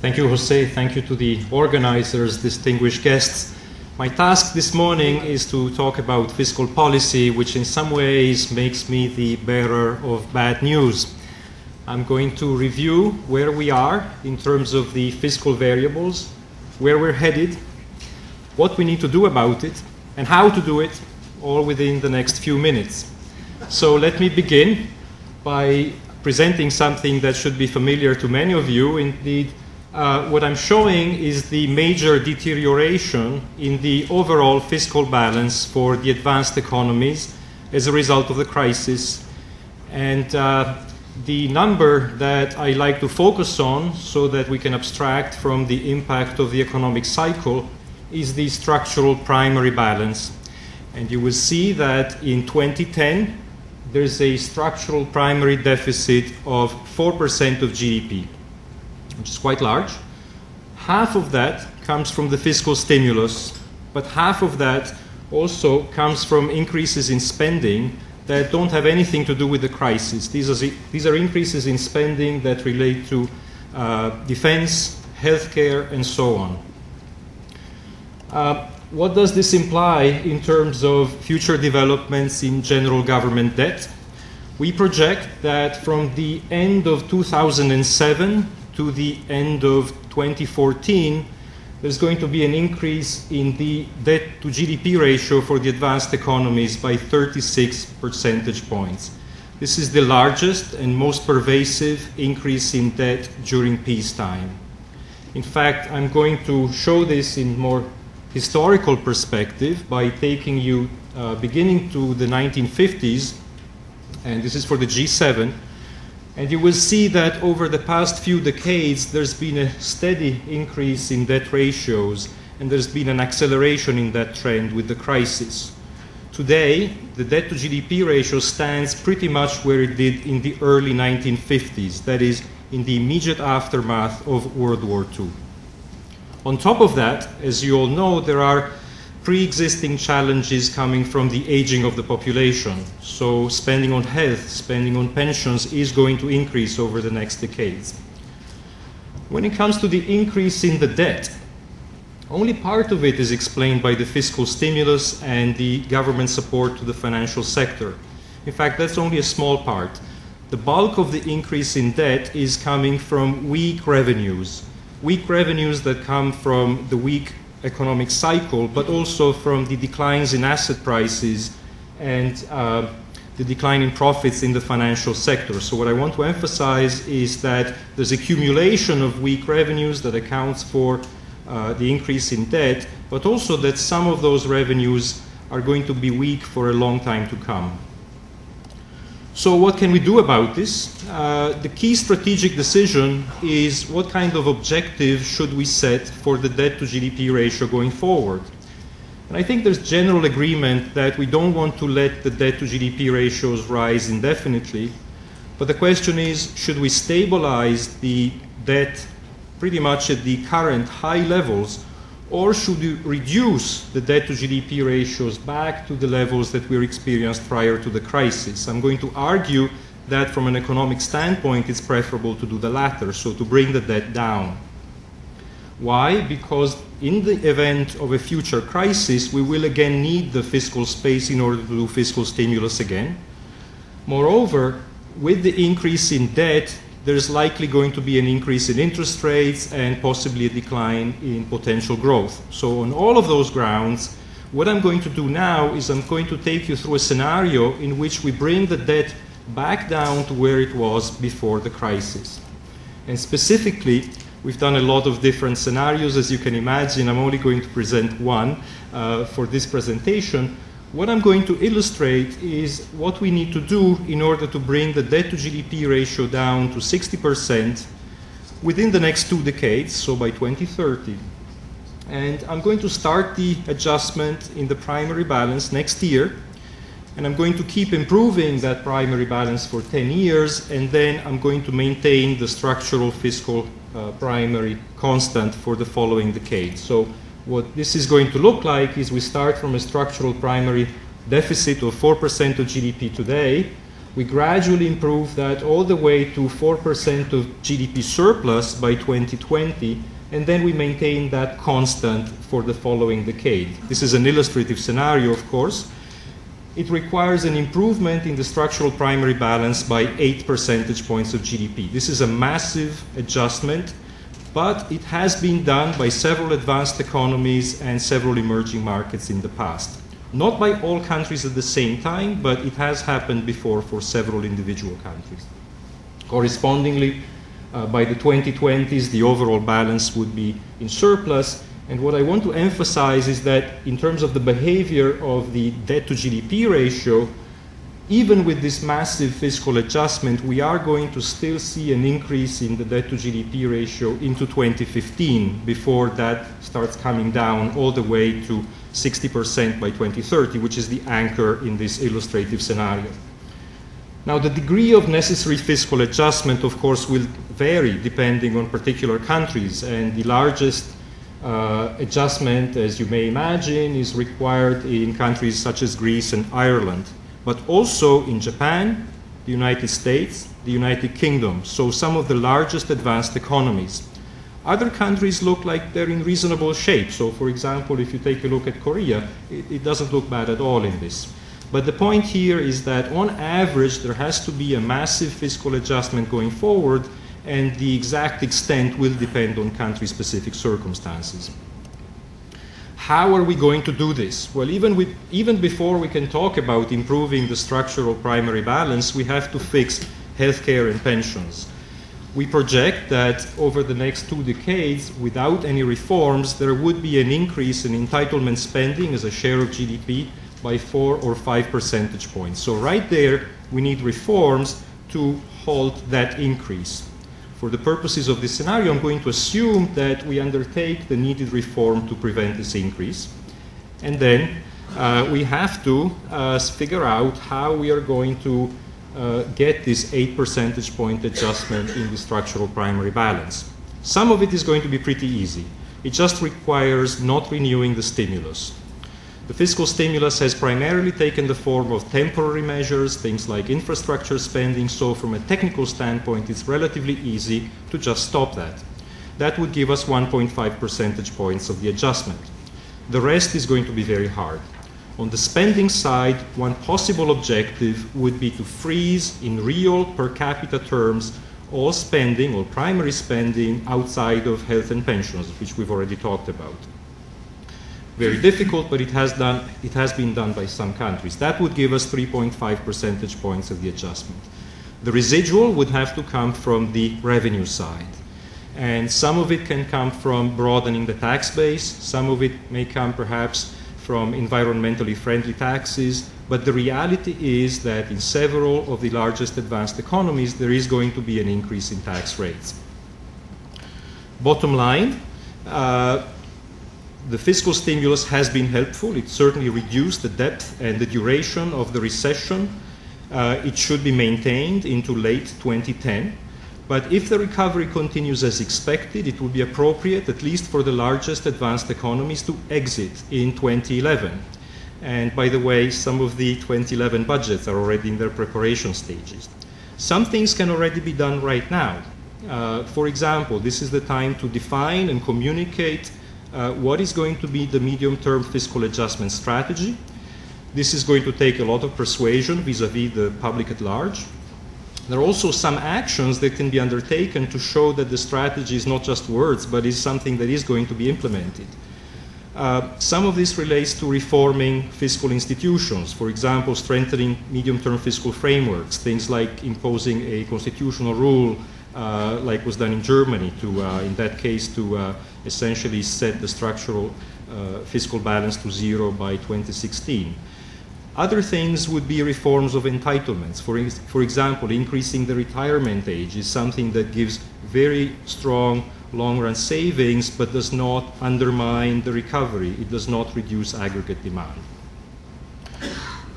Thank you, Jose. Thank you to the organizers, distinguished guests. My task this morning is to talk about fiscal policy, which in some ways makes me the bearer of bad news. I'm going to review where we are in terms of the fiscal variables, where we're headed, what we need to do about it, and how to do it, all within the next few minutes. So let me begin by presenting something that should be familiar to many of you. Indeed, what I'm showing is the major deterioration in the overall fiscal balance for the advanced economies as a result of the crisis. And the number that I like to focus on so that we can abstract from the impact of the economic cycle is the structural primary balance. And you will see that in 2010, there's a structural primary deficit of 4% of GDP, which is quite large. Half of that comes from the fiscal stimulus, but half of that also comes from increases in spending that don't have anything to do with the crisis. These are increases in spending that relate to defense, healthcare, and so on. What does this imply in terms of future developments in general government debt? We project that from the end of 2007 to the end of 2014, there's going to be an increase in the debt to GDP ratio for the advanced economies by 36 percentage points. This is the largest and most pervasive increase in debt during peacetime. In fact, I'm going to show this in more historical perspective by taking you beginning to the 1950s, and this is for the G7, and you will see that over the past few decades there's been a steady increase in debt ratios, and there's been an acceleration in that trend with the crisis. Today, the debt to GDP ratio stands pretty much where it did in the early 1950s, that is, in the immediate aftermath of World War II. On top of that, as you all know, there are pre-existing challenges coming from the aging of the population. So spending on health, spending on pensions is going to increase over the next decades. When it comes to the increase in the debt, only part of it is explained by the fiscal stimulus and the government support to the financial sector. In fact, that's only a small part. The bulk of the increase in debt is coming from weak revenues that come from the weak economic cycle, but also from the declines in asset prices and the decline in profits in the financial sector. So what I want to emphasize is that there's accumulation of weak revenues that accounts for the increase in debt, but also that some of those revenues are going to be weak for a long time to come. So what can we do about this? The key strategic decision is what kind of objective should we set for the debt to GDP ratio going forward. And I think there's general agreement that we don't want to let the debt to GDP ratios rise indefinitely, but the question is, should we stabilize the debt pretty much at the current high levels, or should we reduce the debt to GDP ratios back to the levels that we experienced prior to the crisis? I'm going to argue that from an economic standpoint, it's preferable to do the latter, so to bring the debt down. Why? Because in the event of a future crisis, we will again need the fiscal space in order to do fiscal stimulus again. Moreover, with the increase in debt, there's likely going to be an increase in interest rates and possibly a decline in potential growth. So on all of those grounds, what I'm going to do now is I'm going to take you through a scenario in which we bring the debt back down to where it was before the crisis. And specifically, we've done a lot of different scenarios. As you can imagine, I'm only going to present one for this presentation. What I'm going to illustrate is what we need to do in order to bring the debt to GDP ratio down to 60% within the next 2 decades, so by 2030. And I'm going to start the adjustment in the primary balance next year, and I'm going to keep improving that primary balance for 10 years, and then I'm going to maintain the structural fiscal primary constant for the following decade. So what this is going to look like is we start from a structural primary deficit of 4% of GDP today. We gradually improved that all the way to 4% of GDP surplus by 2020, and then we maintained that constant for the following decade. This is an illustrative scenario, of course. It requires an improvement in the structural primary balance by 8 percentage points of GDP. This is a massive adjustment, but it has been done by several advanced economies and several emerging markets in the past. Not by all countries at the same time, but it has happened before for several individual countries. Correspondingly, by the 2020s, the overall balance would be in surplus. And what I want to emphasize is that in terms of the behavior of the debt to GDP ratio, even with this massive fiscal adjustment, we are going to still see an increase in the debt to GDP ratio into 2015 before that starts coming down all the way to 60% by 2030, which is the anchor in this illustrative scenario. Now, the degree of necessary fiscal adjustment, of course, will vary depending on particular countries, and the largest adjustment, as you may imagine, is required in countries such as Greece and Ireland, but also in Japan, the United States, the United Kingdom, so some of the largest advanced economies. Other countries look like they're in reasonable shape. So, for example, if you take a look at Korea, it doesn't look bad at all in this. But the point here is that on average, there has to be a massive fiscal adjustment going forward, and the exact extent will depend on country-specific circumstances. How are we going to do this? Well, even before we can talk about improving the structural primary balance, we have to fix healthcare and pensions. We project that over the next 2 decades, without any reforms, there would be an increase in entitlement spending as a share of GDP by 4 or 5 percentage points. So right there, we need reforms to halt that increase. For the purposes of this scenario, I'm going to assume that we undertake the needed reform to prevent this increase. And then we have to figure out how we are going to get this 8 percentage point adjustment in the structural primary balance. Some of it is going to be pretty easy. It just requires not renewing the stimulus. The fiscal stimulus has primarily taken the form of temporary measures, things like infrastructure spending, so from a technical standpoint, it's relatively easy to just stop that. That would give us 1.5 percentage points of the adjustment. The rest is going to be very hard. On the spending side, one possible objective would be to freeze in real per capita terms all spending, all primary spending outside of health and pensions, which we've already talked about. Very difficult, but it has been done by some countries. That would give us 3.5 percentage points of the adjustment. The residual would have to come from the revenue side. And some of it can come from broadening the tax base. Some of it may come perhaps from environmentally friendly taxes. But the reality is that in several of the largest advanced economies, there is going to be an increase in tax rates. Bottom line, the fiscal stimulus has been helpful. It certainly reduced the depth and the duration of the recession. It should be maintained into late 2010. But if the recovery continues as expected, it would be appropriate, at least for the largest advanced economies, to exit in 2011. And by the way, some of the 2011 budgets are already in their preparation stages. Some things can already be done right now. For example, this is the time to define and communicate what is going to be the medium-term fiscal adjustment strategy. This is going to take a lot of persuasion vis-à-vis the public at large. There are also some actions that can be undertaken to show that the strategy is not just words, but is something that is going to be implemented. Some of this relates to reforming fiscal institutions, for example, strengthening medium-term fiscal frameworks, things like imposing a constitutional rule like was done in Germany to, in that case, to essentially set the structural fiscal balance to zero by 2016. Other things would be reforms of entitlements. For example, increasing the retirement age is something that gives very strong long-run savings but does not undermine the recovery. It does not reduce aggregate demand.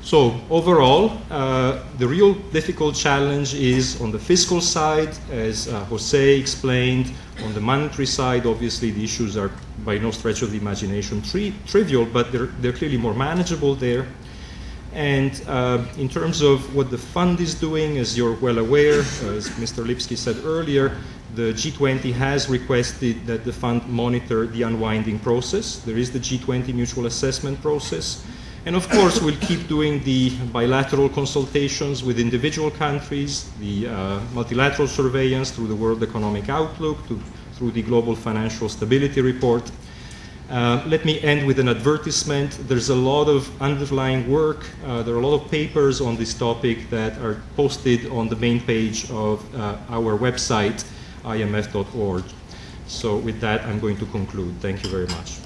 So overall, the real difficult challenge is on the fiscal side, as Jose explained. On the monetary side, obviously the issues are by no stretch of the imagination trivial, but they're clearly more manageable there. And in terms of what the fund is doing, as you're well aware, as Mr. Lipsky said earlier, the G20 has requested that the fund monitor the unwinding process. There is the G20 mutual assessment process. And of course, we'll keep doing the bilateral consultations with individual countries, the multilateral surveillance through the World Economic Outlook, through the Global Financial Stability Report. Let me end with an advertisement. There's a lot of underlying work. There are a lot of papers on this topic that are posted on the main page of our website, imf.org. So with that, I'm going to conclude. Thank you very much.